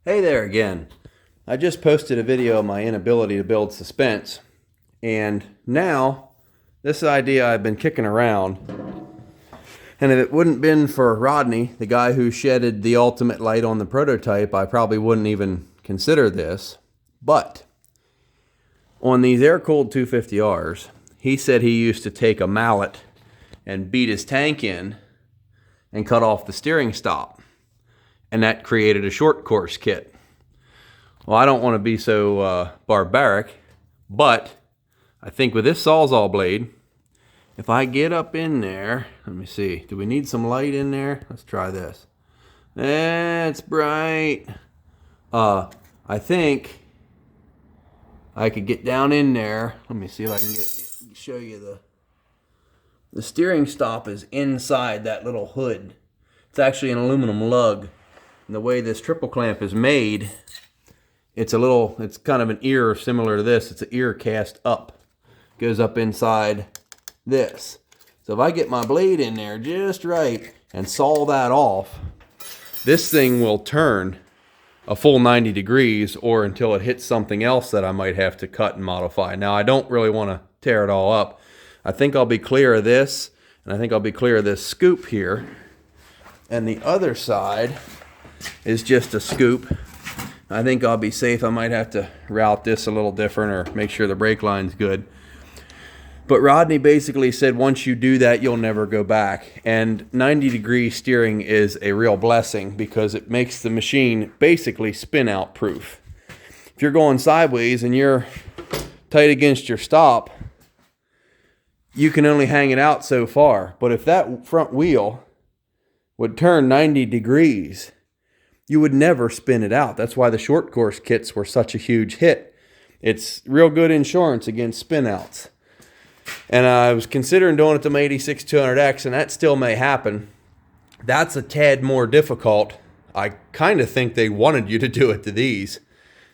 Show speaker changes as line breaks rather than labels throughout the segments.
Hey there again. I just posted a video of my inability to build suspense, and now this idea I've been kicking around, and if it wouldn't been for Rodney, the guy who shedded the ultimate light on the prototype, I probably wouldn't even consider this. But on these air-cooled 250Rs, he said he used to take a mallet and beat his tank in and cut off the steering stop, and that created a short course kit. Well, I don't want to be so barbaric, but I think with this Sawzall blade, if I get up in there, let me see, do we need some light in there? Let's try this. It's bright. I think I could get down in there. Let me see if I can show you the steering stop is inside that little hood. It's actually an aluminum lug. And the way this triple clamp is made, it's kind of an ear similar to this. It's an ear cast up. Goes up inside this. So if I get my blade in there just right and saw that off, this thing will turn a full 90 degrees or until it hits something else that I might have to cut and modify. Now, I don't really want to tear it all up. I think I'll be clear of this, and I think I'll be clear of this scoop here. And the other side is just a scoop. I think I'll be safe. I might have to route this a little different or make sure the brake line's good. But Rodney basically said once you do that, you'll never go back. And 90-degree steering is a real blessing because it makes the machine basically spin-out proof. If you're going sideways and you're tight against your stop, you can only hang it out so far. But if that front wheel would turn 90 degrees, you would never spin it out. That's why the short course kits were such a huge hit. It's real good insurance against spin outs. And I was considering doing it to my 86 200X, and that still may happen. That's a tad more difficult. I kind of think they wanted you to do it to these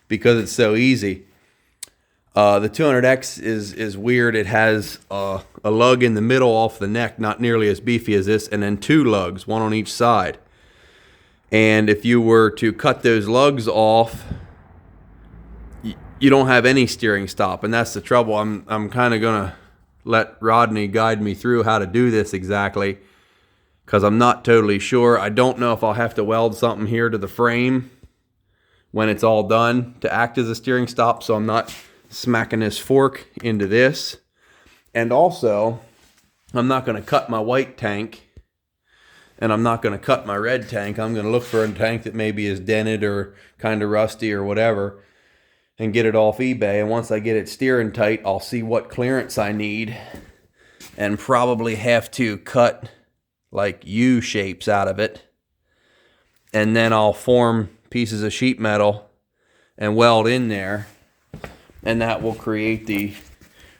because it's so easy. The 200X is weird. It has a lug in the middle off the neck, not nearly as beefy as this, and then two lugs, one on each side. And if you were to cut those lugs off, you don't have any steering stop, and that's the trouble. I'm kind of gonna let Rodney guide me through how to do this exactly, because I'm not totally sure. I don't know if I'll have to weld something here to the frame when it's all done to act as a steering stop, so I'm not smacking this fork into this. And also, I'm not going to cut my white tank, and I'm not going to cut my red tank. I'm going to look for a tank that maybe is dented or kind of rusty or whatever and get it off eBay. And once I get it steering tight, I'll see what clearance I need and probably have to cut like U shapes out of it. And then I'll form pieces of sheet metal and weld in there. And that will create the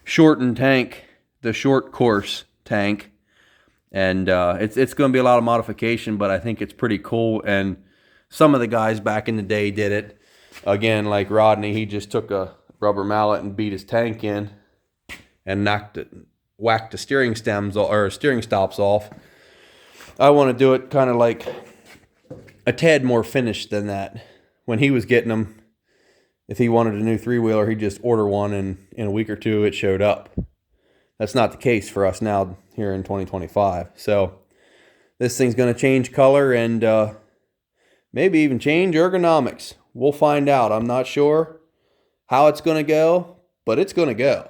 shortened tank, the short course tank. And it's going to be a lot of modification, but I think it's pretty cool. And some of the guys back in the day did it. Again, like Rodney, he just took a rubber mallet and beat his tank in and whacked the steering stems or steering stops off. I want to do it kind of like a tad more finished than that. When he was getting them, if he wanted a new three-wheeler, he'd just order one, and in a week or two, it showed up. That's not the case for us now here in 2025. So this thing's going to change color and maybe even change ergonomics. We'll find out. I'm not sure how it's going to go, but it's going to go.